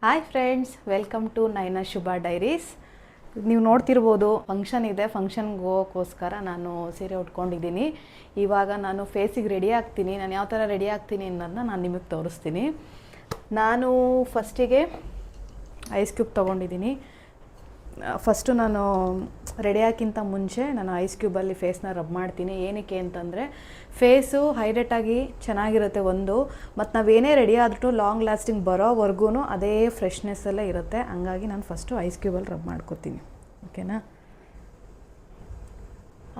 Hi friends, welcome to Naina Shubha diaries. ನೀವು ನೋಡ್ತಿರ್ಬೋದು, function ಇದೆ. ಫಂಕ್ಷನ್ಗೆ ಹೋಗೋಕ್ಕೋಸ್ಕರ ನಾನು ಸೀರೆ ಉಟ್ಕೊಂಡಿದ್ದೀನಿ. ಇವಾಗ ನಾನು ಫೇಸಿಗೆ ರೆಡಿ ಆಗ್ತೀನಿ. ನಾನು ಯಾವ ಥರ ರೆಡಿ ಆಗ್ತೀನಿ ಅನ್ನೋದನ್ನ ನಾನು ನಿಮಗೆ ತೋರಿಸ್ತೀನಿ. ನಾನು ಫಸ್ಟಿಗೆ ಐಸ್ ಕ್ಯೂಬ್ ತೊಗೊಂಡಿದ್ದೀನಿ. ಫಸ್ಟು ನಾನು ರೆಡಿ ಆಗೋಕ್ಕಿಂತ ಮುಂಚೆ ನಾನು ಐಸ್ ಕ್ಯೂಬಲ್ಲಿ ಫೇಸ್ನ ರಬ್ ಮಾಡ್ತೀನಿ. ಏನಕ್ಕೆ ಅಂತಂದರೆ ಫೇಸು ಹೈಡ್ರೇಟಾಗಿ ಚೆನ್ನಾಗಿರುತ್ತೆ ಒಂದು, ಮತ್ತು ನಾವೇನೇ ರೆಡಿ ಆದ್ರೂ ಲಾಂಗ್ ಲಾಸ್ಟಿಂಗ್ ಬರೋವರೆಗೂ ಅದೇ ಫ್ರೆಶ್ನೆಸ್ಸಲ್ಲೇ ಇರುತ್ತೆ. ಹಂಗಾಗಿ ನಾನು ಫಸ್ಟು ಐಸ್ ಕ್ಯೂಬಲ್ಲಿ ರಬ್ ಮಾಡ್ಕೊತೀನಿ, ಓಕೆನಾ.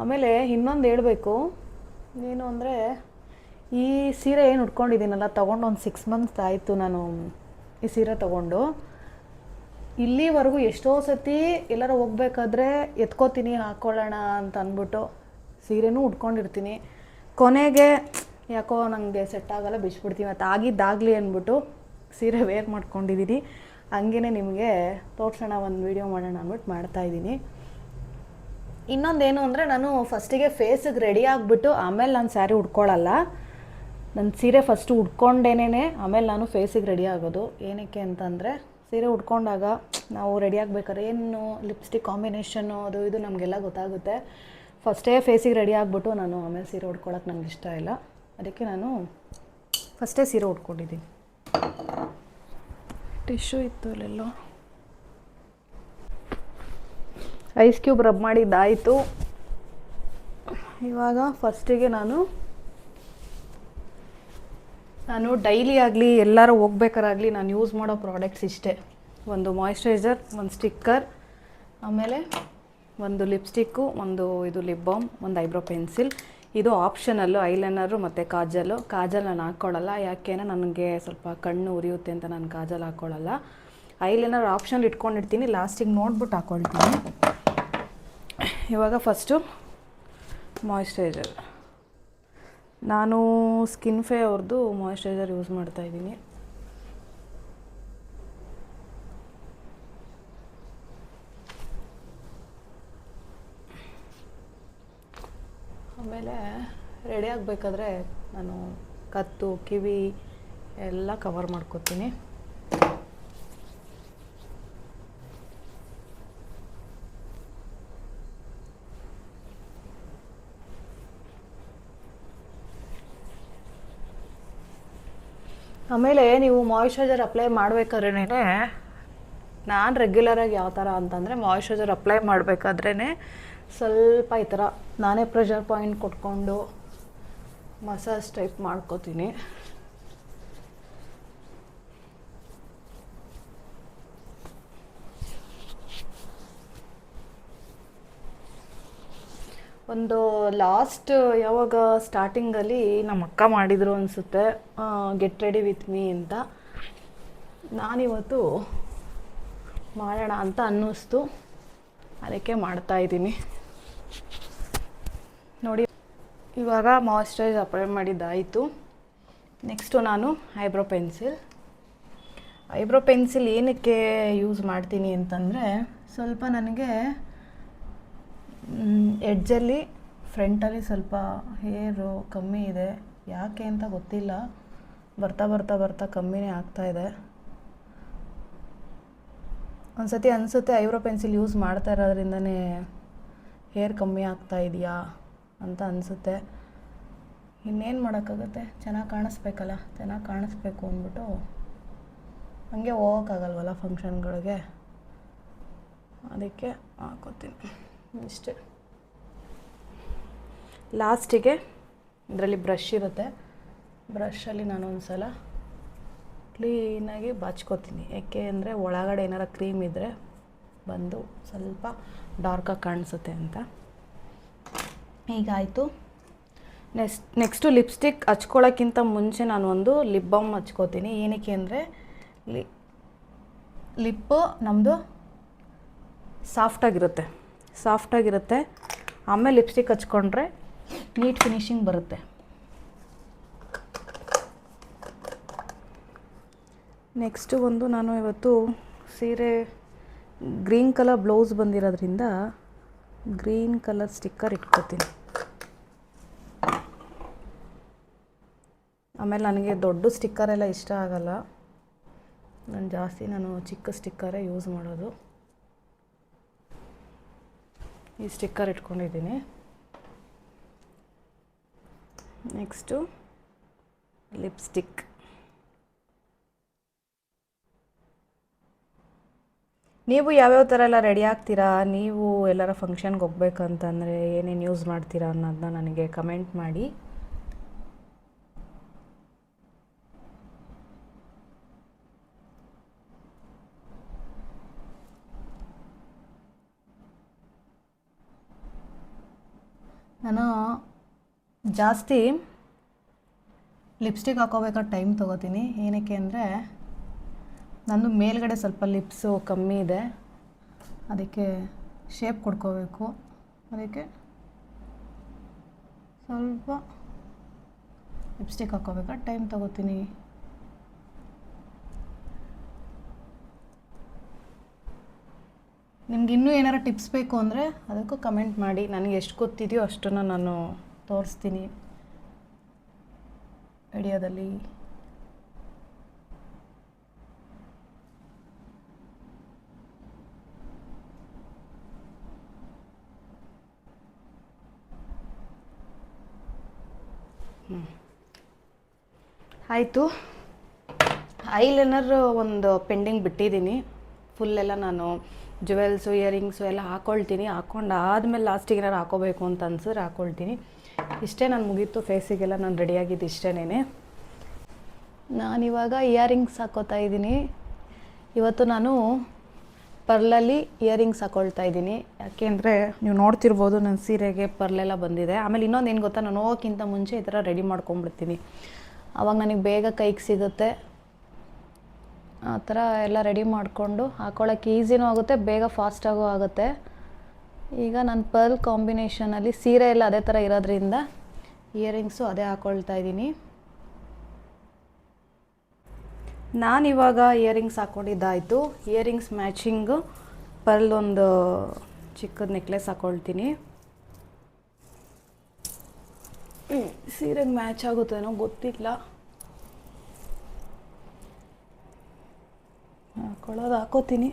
ಆಮೇಲೆ ಇನ್ನೊಂದು ಹೇಳಬೇಕು ಏನು ಅಂದರೆ, ಈ ಸೀರೆ ಏನು ಉಟ್ಕೊಂಡಿದ್ದೀನಲ್ಲ, ತೊಗೊಂಡು ಒಂದು 6 ಮಂತ್ಸ್ ಆಯಿತು ನಾನು ಈ ಸೀರೆ ತೊಗೊಂಡು. ಇಲ್ಲಿವರೆಗೂ ಎಷ್ಟೋ ಸತಿ ಎಲ್ಲರೂ ಹೋಗ್ಬೇಕಾದ್ರೆ ಎತ್ಕೋತೀನಿ ಹಾಕ್ಕೊಳ್ಳೋಣ ಅಂತ ಅಂದ್ಬಿಟ್ಟು ಸೀರೆನೂ ಉಟ್ಕೊಂಡಿರ್ತೀನಿ. ಕೊನೆಗೆ ಯಾಕೋ ನನಗೆ ಸೆಟ್ ಆಗೋಲ್ಲ, ಬಿಚ್ಬಿಡ್ತೀನಿ. ಮತ್ತು ಆಗಿದ್ದಾಗಲಿ ಅಂದ್ಬಿಟ್ಟು ಸೀರೆ ವೇರ್ ಮಾಡ್ಕೊಂಡಿದ್ದೀನಿ. ಹಂಗೇ ನಿಮಗೆ ತೋರಿಸೋಣ, ಒಂದು ವೀಡಿಯೋ ಮಾಡೋಣ ಅಂದ್ಬಿಟ್ಟು ಮಾಡ್ತಾಯಿದ್ದೀನಿ. ಇನ್ನೊಂದೇನು ಅಂದರೆ, ನಾನು ಫಸ್ಟಿಗೆ ಫೇಸಿಗೆ ರೆಡಿ ಆಗಿಬಿಟ್ಟು ಆಮೇಲೆ ನಾನು ಸ್ಯಾರಿ ಉಟ್ಕೊಳ್ಳಲ್ಲ. ನನ್ನ ಸೀರೆ ಫಸ್ಟು ಉಟ್ಕೊಂಡೇನೆ ಆಮೇಲೆ ನಾನು ಫೇಸಿಗೆ ರೆಡಿ ಆಗೋದು. ಏನಕ್ಕೆ ಅಂತಂದರೆ, ಸೀರೆ ಉಟ್ಕೊಂಡಾಗ ನಾವು ರೆಡಿ ಆಗಬೇಕಾದ್ರೆ ಏನು ಲಿಪ್ಸ್ಟಿಕ್ ಕಾಂಬಿನೇಷನ್ನು ಅದು ಇದು ನಮಗೆಲ್ಲ ಗೊತ್ತಾಗುತ್ತೆ. ಫಸ್ಟೇ ಫೇಸಿಗೆ ರೆಡಿ ಆಗಿಬಿಟ್ಟು ನಾನು ಆಮೇಲೆ ಸೀರೆ ಉಟ್ಕೊಳ್ಳೋಕೆ ನನಗೆ ಇಷ್ಟ ಇಲ್ಲ. ಅದಕ್ಕೆ ನಾನು ಫಸ್ಟೇ ಸೀರೆ ಉಟ್ಕೊಂಡಿದ್ದೀನಿ. ಟಿಶ್ಯೂ ಇತ್ತು ಅಲ್ಲೆಲ್ಲೋ. ಐಸ್ ಕ್ಯೂಬ್ ರಬ್ ಮಾಡಿದ್ದಾಯಿತು. ಇವಾಗ ಫಸ್ಟಿಗೆ ನಾನು ಡೈಲಿ ಆಗಲಿ ಎಲ್ಲರೂ ಹೋಗ್ಬೇಕಾರಾಗಲಿ ನಾನು ಯೂಸ್ ಮಾಡೋ ಪ್ರಾಡಕ್ಟ್ಸ್ ಇಷ್ಟೇ. ಒಂದು ಮಾಯಿಶ್ಚರೈಸರ್, ಒಂದು ಸ್ಟಿಕ್ಕರ್, ಆಮೇಲೆ ಒಂದು ಲಿಪ್ಸ್ಟಿಕ್ಕು, ಒಂದು ಇದು ಲಿಪ್ ಬಾಮ್, ಒಂದು ಐಬ್ರೋ ಪೆನ್ಸಿಲ್. ಇದು ಆಪ್ಷನಲ್ಲು. ಐಲೈನರು ಮತ್ತು ಕಾಜಲ್ ನಾನು ಹಾಕ್ಕೊಳ್ಳಲ್ಲ. ಯಾಕೆಂದರೆ ನನಗೆ ಸ್ವಲ್ಪ ಕಣ್ಣು ಉರಿಯುತ್ತೆ ಅಂತ ನಾನು ಕಾಜಲ್ ಹಾಕ್ಕೊಳ್ಳಲ್ಲ. ಐಲೈನರ್ ಆಪ್ಷನಲ್ ಇಟ್ಕೊಂಡಿರ್ತೀನಿ, ಲಾಸ್ಟಿಗೆ ನೋಡ್ಬಿಟ್ಟು ಹಾಕ್ಕೊಳ್ತೀನಿ. ಇವಾಗ ಫಸ್ಟು ಮಾಯಿಶ್ಚರೈಸರ್. ನಾನು ಸ್ಕಿನ್ಫೇ ಅವ್ರದ್ದು ಮಾಯಿಶ್ಚರೈಸರ್ ಯೂಸ್ ಮಾಡ್ತಾಯಿದ್ದೀನಿ. ಆಮೇಲೆ ರೆಡಿ ಆಗಬೇಕಾದ್ರೆ ನಾನು ಕತ್ತು, ಕಿವಿ ಎಲ್ಲ ಕವರ್ ಮಾಡ್ಕೊತೀನಿ. ಆಮೇಲೆ ನೀವು ಮಾಯಿಶ್ಚರೈಸರ್ ಅಪ್ಲೈ ಮಾಡಬೇಕಾದ್ರೇ, ನಾನು ರೆಗ್ಯುಲರಾಗಿ ಯಾವ ಥರ ಅಂತಂದರೆ, ಮಾಯಿಶ್ಚರೈಸರ್ ಅಪ್ಲೈ ಮಾಡಬೇಕಾದ್ರೇ ಸ್ವಲ್ಪ ಈ ಥರ ನಾನೇ ಪ್ರೆಷರ್ ಪಾಯಿಂಟ್ ಕೊಟ್ಕೊಂಡು ಮಸಾಜ್ ಟೈಪ್ ಮಾಡ್ಕೋತೀನಿ. ಒಂದು ಲಾಸ್ಟ್ ಯಾವಾಗ ಸ್ಟಾರ್ಟಿಂಗಲ್ಲಿ ನಮ್ಮ ಅಕ್ಕ ಮಾಡಿದರು ಅನಿಸುತ್ತೆ, ಗೆಟ್ ರೆಡಿ ವಿತ್ ಮೀ ಅಂತ. ನಾನಿವತ್ತು ಮಾಡೋಣ ಅಂತ ಅನ್ನಿಸ್ತು, ಅದಕ್ಕೆ ಮಾಡ್ತಾಯಿದ್ದೀನಿ. ನೋಡಿ, ಇವಾಗ ಮಾಯಿಶ್ಚರೈಸರ್ ಅಪ್ಲೈ ಮಾಡಿದ್ದಾಯಿತು. ನೆಕ್ಸ್ಟು ನಾನು ಐಬ್ರೋ ಪೆನ್ಸಿಲ್ ಏನಕ್ಕೆ ಯೂಸ್ ಮಾಡ್ತೀನಿ ಅಂತಂದರೆ, ಸ್ವಲ್ಪ ನನಗೆ ಎಡ್ಜಲ್ಲಿ ಫ್ರಂಟಲ್ಲಿ ಸ್ವಲ್ಪ ಹೇರು ಕಮ್ಮಿ ಇದೆ. ಯಾಕೆ ಅಂತ ಗೊತ್ತಿಲ್ಲ, ಬರ್ತಾ ಕಮ್ಮಿನೇ ಆಗ್ತಾಯಿದೆ. ಒಂದು ಸತಿ ಅನಿಸುತ್ತೆ ಐಬ್ರೋ ಪೆನ್ಸಿಲ್ ಯೂಸ್ ಮಾಡ್ತಾ ಇರೋದ್ರಿಂದನೇ ಹೇರ್ ಕಮ್ಮಿ ಆಗ್ತಾ ಇದೆಯಾ ಅಂತ ಅನಿಸುತ್ತೆ. ಇನ್ನೇನು ಮಾಡೋಕ್ಕಾಗುತ್ತೆ, ಚೆನ್ನಾಗಿ ಕಾಣಿಸ್ಬೇಕಲ್ಲ. ಚೆನ್ನಾಗಿ ಕಾಣಿಸ್ಬೇಕು ಅಂದ್ಬಿಟ್ಟು ಹಂಗೆ ಹೋಗೋಕ್ಕಾಗಲ್ವಲ್ಲ ಫಂಕ್ಷನ್ಗಳಿಗೆ, ಅದಕ್ಕೆ ಹಾಕೋತೀನಿ ಇಷ್ಟೇ. ಲಾಸ್ಟಿಗೆ ಇದರಲ್ಲಿ ಬ್ರಷ್ ಇರುತ್ತೆ, ಬ್ರಷಲ್ಲಿ ನಾನು ಒಂದು ಸಲ ಕ್ಲೀನಾಗಿ ಬಾಚ್ಕೋತೀನಿ. ಏಕೆ ಅಂದರೆ ಒಳಗಡೆ ಏನಾರ ಕ್ರೀಮ್ ಇದ್ದರೆ ಬಂದು ಸ್ವಲ್ಪ ಡಾರ್ಕಾಗಿ ಕಾಣಿಸುತ್ತೆ ಅಂತ. ಹೀಗಾಯಿತು. ನೆಕ್ಸ್ಟು ಲಿಪ್ಸ್ಟಿಕ್ ಹಚ್ಕೊಳ್ಳೋಕ್ಕಿಂತ ಮುಂಚೆ ನಾನು ಒಂದು ಲಿಪ್ ಬಾಮ್ ಹಚ್ಕೋತೀನಿ. ಏನಕ್ಕೆ ಅಂದರೆ ಲಿಪ್ಪು ನಮ್ಮದು ಸಾಫ್ಟಾಗಿರುತ್ತೆ. ಆಮೇಲೆ ಲಿಪ್ಸ್ಟಿಕ್ ಹಚ್ಕೊಂಡ್ರೆ ನೀಟ್ ಫಿನಿಶಿಂಗ್ ಬರುತ್ತೆ. ನೆಕ್ಸ್ಟು ಒಂದು ನಾನು ಇವತ್ತು ಸೀರೆ ಗ್ರೀನ್ ಕಲರ್ ಬ್ಲೌಸ್ ಬಂದಿರೋದ್ರಿಂದ ಗ್ರೀನ್ ಕಲರ್ ಸ್ಟಿಕ್ಕರ್ ಇಟ್ಕೋತೀನಿ. ಆಮೇಲೆ ನನಗೆ ದೊಡ್ಡ ಸ್ಟಿಕ್ಕರೆಲ್ಲ ಇಷ್ಟ ಆಗಲ್ಲ, ನಾನು ಚಿಕ್ಕ ಸ್ಟಿಕ್ಕರೇ ಯೂಸ್ ಮಾಡೋದು. ಈ ಸ್ಟಿಕ್ಕರ್ ಇಟ್ಕೊಂಡಿದ್ದೀನಿ. Next lipstick. ನೀವು ಯಾವ್ಯಾವ ಥರ ಎಲ್ಲ ರೆಡಿ ಆಗ್ತೀರಾ, ನೀವು ಎಲ್ಲರ ಫಂಕ್ಷನ್ಗೆ ಹೋಗ್ಬೇಕಂತಂದರೆ ಏನೇನು ಯೂಸ್ ಮಾಡ್ತೀರಾ ಅನ್ನೋದನ್ನ ನನಗೆ ಕಮೆಂಟ್ ಮಾಡಿ. ನಾನು ಜಾಸ್ತಿ ಲಿಪ್ಸ್ಟಿಕ್ ಹಾಕೋಬೇಕಾದ್ರೆ ಟೈಮ್ ತೊಗೋತೀನಿ. ಏನಕ್ಕೆ ಅಂದರೆ ನಂದು ಮೇಲ್ಗಡೆ ಸ್ವಲ್ಪ ಲಿಪ್ಸು ಕಮ್ಮಿ ಇದೆ, ಅದಕ್ಕೆ ಶೇಪ್ ಕೊಡ್ಕೋಬೇಕು. ಅದಕ್ಕೆ ಸ್ವಲ್ಪ ಲಿಪ್ಸ್ಟಿಕ್ ಹಾಕೋಬೇಕಾದ್ರೆ ಟೈಮ್ ತೊಗೋತೀನಿ. ನಿಮ್ಗೆ ಇನ್ನೂ ಏನಾರು ಟಿಪ್ಸ್ ಬೇಕು ಅಂದರೆ ಅದಕ್ಕೂ ಕಮೆಂಟ್ ಮಾಡಿ. ನನಗೆ ಎಷ್ಟು ಗೊತ್ತಿದೆಯೋ ಅಷ್ಟನ್ನು ನಾನು ತೋರಿಸ್ತೀನಿ ವಿಡಿಯೋದಲ್ಲಿ. ಆಯಿತು. ಐಲೈನರ್ ಒಂದು ಪೆಂಡಿಂಗ್ ಬಿಟ್ಟಿದ್ದೀನಿ. ಫುಲ್ಲೆಲ್ಲ ನಾನು ಜುವೆಲ್ಸು ಇಯರಿಂಗ್ಸು ಎಲ್ಲ ಹಾಕ್ಕೊಳ್ತೀನಿ. ಹಾಕ್ಕೊಂಡು ಆದಮೇಲೆ ಲಾಸ್ಟಿಗೆ ಏನಾರು ಹಾಕೋಬೇಕು ಅಂತ ಅನ್ಸಿದ್ರೆ ಹಾಕ್ಕೊಳ್ತೀನಿ. ಇಷ್ಟೇ ನಾನು ಮುಗೀತು. ಫೇಸಿಗೆಲ್ಲ ನಾನು ರೆಡಿಯಾಗಿದ್ದು ಇಷ್ಟೇನೆ. ನಾನಿವಾಗ ಇಯರಿಂಗ್ಸ್ ಹಾಕ್ಕೋತಾ ಇದ್ದೀನಿ. ಇವತ್ತು ನಾನು ಪರ್ಲಲ್ಲಿ ಇಯರಿಂಗ್ಸ್ ಹಾಕ್ಕೊಳ್ತಾ ಇದ್ದೀನಿ. ಯಾಕೆಂದರೆ ನೀವು ನೋಡ್ತಿರ್ಬೋದು ನನ್ನ ಸೀರೆಗೆ ಪರ್ಲೆಲ್ಲ ಬಂದಿದೆ. ಆಮೇಲೆ ಇನ್ನೊಂದು ಏನು ಗೊತ್ತಾ, ನಾನು ಹೋಗೋಕ್ಕಿಂತ ಮುಂಚೆ ಈ ಥರ ರೆಡಿ ಮಾಡ್ಕೊಂಬಿಡ್ತೀನಿ. ಆವಾಗ ನನಗೆ ಬೇಗ ಕೈಗೆ ಸಿಗುತ್ತೆ. ಆ ಥರ ಎಲ್ಲ ರೆಡಿ ಮಾಡಿಕೊಂಡು ಹಾಕ್ಕೊಳ್ಳೋಕ್ಕೆ ಈಸಿನೂ ಆಗುತ್ತೆ, ಬೇಗ ಫಾಸ್ಟಾಗೂ ಆಗುತ್ತೆ. ಈಗ ನಾನು ಪರ್ಲ್ ಕಾಂಬಿನೇಷನಲ್ಲಿ ಸೀರೆ ಎಲ್ಲ ಅದೇ ಥರ ಇರೋದ್ರಿಂದ ಇಯರಿಂಗ್ಸು ಅದೇ ಹಾಕ್ಕೊಳ್ತಾ ಇದ್ದೀನಿ. ನಾನಿವಾಗ ಇಯರಿಂಗ್ಸ್ ಹಾಕ್ಕೊಂಡಿದ್ದಾಯಿತು. ಇಯರಿಂಗ್ಸ್ ಮ್ಯಾಚಿಂಗು ಪರ್ಲ್ ಒಂದು ಚಿಕ್ಕದ ನೆಕ್ಲೆಸ್ ಹಾಕ್ಕೊಳ್ತೀನಿ. ಸೀರೆಗೆ ಮ್ಯಾಚ್ ಆಗುತ್ತೇನೋ ಗೊತ್ತಿಲ್ಲ. ಹಾಕೋತೀನಿ.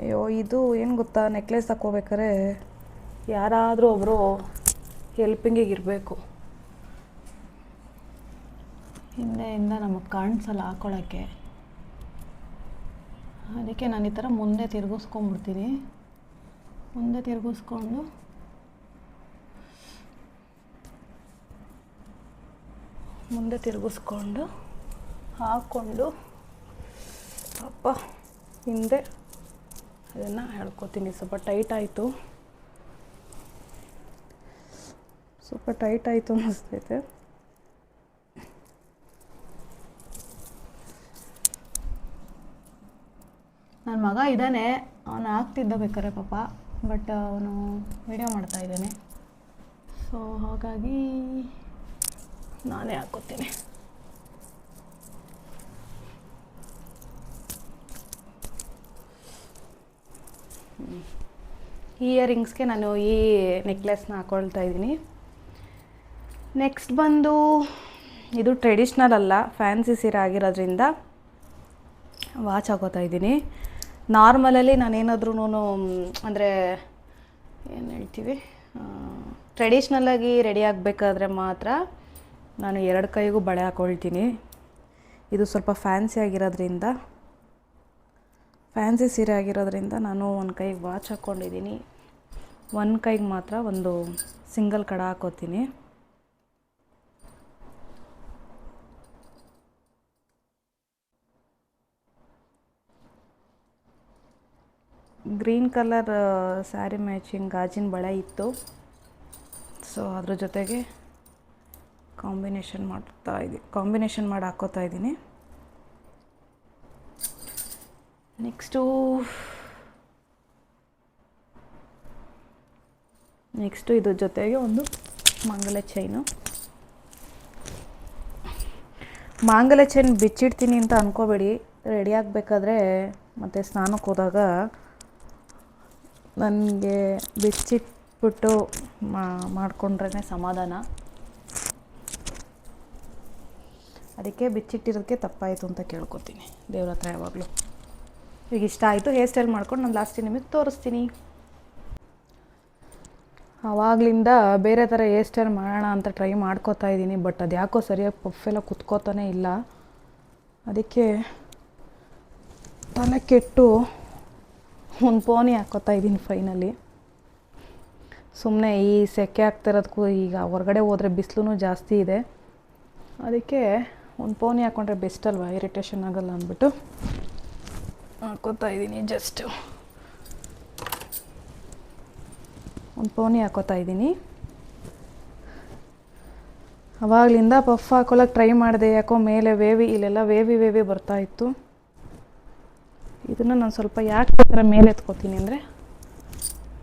ಅಯ್ಯೋ, ಇದು ಏನು ಗೊತ್ತಾ, ನೆಕ್ಲೆಸ್ ಹಾಕ್ಕೋಬೇಕಾರೆ ಯಾರಾದರೂ ಒಬ್ಬರು ಹೆಲ್ಪಿಂಗಿಗೆ ಇರಬೇಕು. ಹಿಂದೆಯಿಂದ ನಮಗೆ ಕಾಣಿಸಲ್ಲ ಹಾಕ್ಕೊಳ್ಳೋಕ್ಕೆ. ಅದಕ್ಕೆ ನಾನು ಈ ಥರ ಮುಂದೆ ತಿರುಗಿಸ್ಕೊಂಡ್ಬಿಡ್ತೀನಿ. ಮುಂದೆ ತಿರುಗಿಸ್ಕೊಂಡು ಹಾಕ್ಕೊಂಡು ಹಿಂದೆ ಅದನ್ನು ಹೇಳ್ಕೊತೀನಿ. ಸ್ವಲ್ಪ ಟೈಟ್ ಆಯಿತು ಅನ್ನಿಸ್ತೈತೆ. ನನ್ನ ಮಗ ಇದ್ದಾನೆ, ಅವನು ಹಾಕ್ತಿದ್ದ ಬೇಕಾರೆ ಪಾಪ, ಬಟ್ ಅವನು ವಿಡಿಯೋ ಮಾಡ್ತಾ ಇದ್ದಾನೆ. ಸೊ ಹಾಗಾಗಿ ನಾನೇ ಹಾಕ್ಕೋತೀನಿ. ಇಯರಿಂಗ್ಸ್ಗೆ ನಾನು ಈ ನೆಕ್ಲೆಸ್ನ ಹಾಕ್ಕೊಳ್ತಾ ಇದ್ದೀನಿ. ನೆಕ್ಸ್ಟ್ ಬಂದು ಇದು ಟ್ರೆಡಿಷ್ನಲ್ ಅಲ್ಲ, ಫ್ಯಾನ್ಸಿ ಸೀರೆ ಆಗಿರೋದ್ರಿಂದ ವಾಚ್ ಹಾಕೋತಾ ಇದ್ದೀನಿ. ನಾರ್ಮಲಲ್ಲಿ ನಾನೇನಾದ್ರೂ ಅಂದರೆ ಏನು ಹೇಳ್ತೀವಿ, ಟ್ರೆಡಿಷ್ನಲ್ಲಾಗಿ ರೆಡಿ ಆಗಬೇಕಾದ್ರೆ ಮಾತ್ರ ನಾನು 2 ಕೈಗೂ ಬಳೆ ಹಾಕ್ಕೊಳ್ತೀನಿ. ಇದು ಸ್ವಲ್ಪ ಫ್ಯಾನ್ಸಿ ಸೀರೆ ಆಗಿರೋದ್ರಿಂದ ನಾನು ಒಂದು ಕೈಗೆ ವಾಚ್ ಹಾಕ್ಕೊಂಡಿದ್ದೀನಿ. ಒಂದು ಕೈಗೆ ಮಾತ್ರ ಒಂದು ಸಿಂಗಲ್ ಕಡ ಹಾಕ್ಕೋತೀನಿ. ಗ್ರೀನ್ ಕಲರ್ ಸ್ಯಾರಿ ಮ್ಯಾಚಿಂಗ್ ಗಾಜಿನ ಬಳೆ ಇತ್ತು, ಸೊ ಅದ್ರ ಜೊತೆಗೆ ಕಾಂಬಿನೇಷನ್ ಮಾಡಿ ಹಾಕ್ಕೋತಾ ಇದ್ದೀನಿ. ನೆಕ್ಸ್ಟು ಇದ್ರ ಜೊತೆಗೆ ಒಂದು ಮಾಂಗಲ್ಯ ಚೈನ್ ಬಿಚ್ಚಿಡ್ತೀನಿ ಅಂತ ಅಂದ್ಕೋಬೇಡಿ. ರೆಡಿ ಆಗಬೇಕಾದ್ರೆ ಮತ್ತು ಸ್ನಾನಕ್ಕೆ ಹೋದಾಗ ನನಗೆ ಎತ್ಬಿಟ್ಟು ಮಾಡಿಕೊಂಡ್ರೇ ಸಮಾಧಾನ. ಅದಕ್ಕೆ ಬಿಚ್ಚಿಟ್ಟಿರೋದಕ್ಕೆ ತಪ್ಪಾಯಿತು ಅಂತ ಕೇಳ್ಕೊತೀನಿ ದೇವ್ರ ಹತ್ರ ಯಾವಾಗಲೂ. ಈಗ ಇಷ್ಟ ಆಯಿತು ಹೇರ್ ಸ್ಟೈಲ್ ಮಾಡ್ಕೊಂಡು ನಾನು ಲಾಸ್ಟಿಗೆ ನಿಮಗೆ ತೋರಿಸ್ತೀನಿ. ಆವಾಗಲಿಂದ ಬೇರೆ ಥರ ಹೇರ್ ಸ್ಟೈಲ್ ಮಾಡೋಣ ಅಂತ ಟ್ರೈ ಮಾಡ್ಕೋತಾ ಇದ್ದೀನಿ, ಬಟ್ ಅದು ಯಾಕೋ ಸರಿಯಾಗಿ ಪಫೆಲ್ಲ ಕುತ್ಕೋತಾನೆ ಇಲ್ಲ. ಅದಕ್ಕೆ ತಲೆ ಕೆಟ್ಟು ಒಂದು ಪೋನಿ ಹಾಕ್ಕೋತಾ ಇದ್ದೀನಿ ಫೈನಲಿ. ಸುಮ್ಮನೆ ಈ ಸೆಕೆ ಆಗ್ತಿರೋದಕ್ಕೂ ಈಗ ಹೊರಗಡೆ ಹೋದರೆ ಬಿಸಿಲು ಜಾಸ್ತಿ ಇದೆ, ಅದಕ್ಕೆ ಒಂದು ಪೋನಿ ಹಾಕ್ಕೊಂಡ್ರೆ ಬೆಸ್ಟ್ ಅಲ್ವಾ, ಇರಿಟೇಷನ್ ಆಗೋಲ್ಲ ಅಂದ್ಬಿಟ್ಟು ಹಾಕ್ಕೋತಾ ಇದ್ದೀನಿ. ಜಸ್ಟ್ ಒಂದು ಪೋನಿ ಹಾಕ್ಕೋತಾ ಇದ್ದೀನಿ. ಆವಾಗಲಿಂದ ಪಫ್ ಹಾಕೊಳ್ಳೋಕೆ ಟ್ರೈ ಮಾಡಿದೆ, ಯಾಕೋ ಮೇಲೆ ಇಲ್ಲೆಲ್ಲ ವೇವಿ ಬರ್ತಾಯಿತ್ತು. ಇದನ್ನು ನಾನು ಸ್ವಲ್ಪ ಯಾಕೆ ಈ ಥರ ಮೇಲೆ ಎತ್ಕೋತೀನಿ ಅಂದರೆ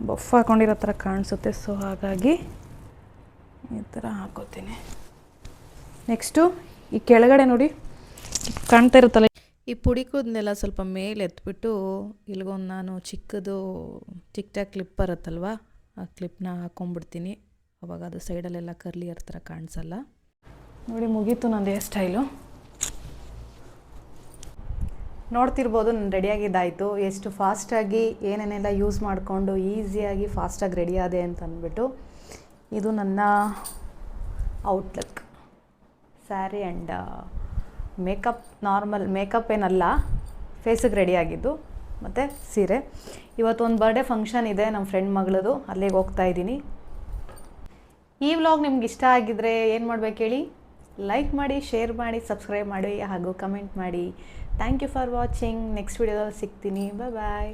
ಬಫ್ ಹಾಕ್ಕೊಂಡಿರೋ ಥರ ಕಾಣಿಸುತ್ತೆ, ಸೊ ಹಾಗಾಗಿ ಈ ಥರ ಹಾಕ್ಕೋತೀನಿ. ನೆಕ್ಸ್ಟು ಈ ಕೆಳಗಡೆ ನೋಡಿ ಕಾಣ್ತಾ ಇರುತ್ತಲ್ಲ, ಈ ಪುಡಿ ಕೂದನೆಲ್ಲ ಸ್ವಲ್ಪ ಮೇಲೆ ಎತ್ಬಿಟ್ಟು ಇಲ್ಗೊಂದು ನಾನು ಚಿಕ್ಕ ಕ್ಲಿಪ್ ಬರುತ್ತಲ್ವ, ಆ ಕ್ಲಿಪ್ನ ಹಾಕ್ಕೊಂಬಿಡ್ತೀನಿ. ಅವಾಗ ಅದು ಸೈಡಲ್ಲೆಲ್ಲ ಕರ್ಲಿ ಥರ ಕಾಣಿಸಲ್ಲ. ನೋಡಿ ಮುಗೀತು ನಂದು ಹೇರ್ ಸ್ಟೈಲು. ನೋಡ್ತಿರ್ಬೋದು ನಾನು ರೆಡಿಯಾಗಿದ್ದಾಯಿತು. ಎಷ್ಟು ಫಾಸ್ಟಾಗಿ ಏನೇನೆಲ್ಲ ಯೂಸ್ ಮಾಡಿಕೊಂಡು ಈಸಿಯಾಗಿ ಫಾಸ್ಟಾಗಿ ರೆಡಿ ಆದೆ ಅಂತ ಅಂದ್ಬಿಟ್ಟು. ಇದು ನನ್ನ outlook, sari and makeup. Normal makeup ಏನಲ್ಲ, ಫೇಸಿಗೆ ರೆಡಿಯಾಗಿದ್ದು ಮತ್ತು ಸೀರೆ. ಇವತ್ತು ಒಂದು ಬರ್ಡೇ ಫಂಕ್ಷನ್ ಇದೆ ನಮ್ಮ ಫ್ರೆಂಡ್ ಮಗಳದು, ಅಲ್ಲಿಗೆ ಹೋಗ್ತಾ ಇದ್ದೀನಿ. ಈ ವ್ಲಾಗ್ ನಿಮ್ಗೆ ಇಷ್ಟ ಆಗಿದ್ದರೆ ಏನು ಮಾಡ್ಬೇಕು ಹೇಳಿ, ಲೈಕ್ ಮಾಡಿ, ಶೇರ್ ಮಾಡಿ, ಸಬ್ಸ್ಕ್ರೈಬ್ ಮಾಡಿ ಹಾಗೂ ಕಮೆಂಟ್ ಮಾಡಿ. Thank you for watching. Next ವಿಡಿಯೋದಲ್ಲಿ ಸಿಗ್ತೀನಿ. ಬಾಯ್.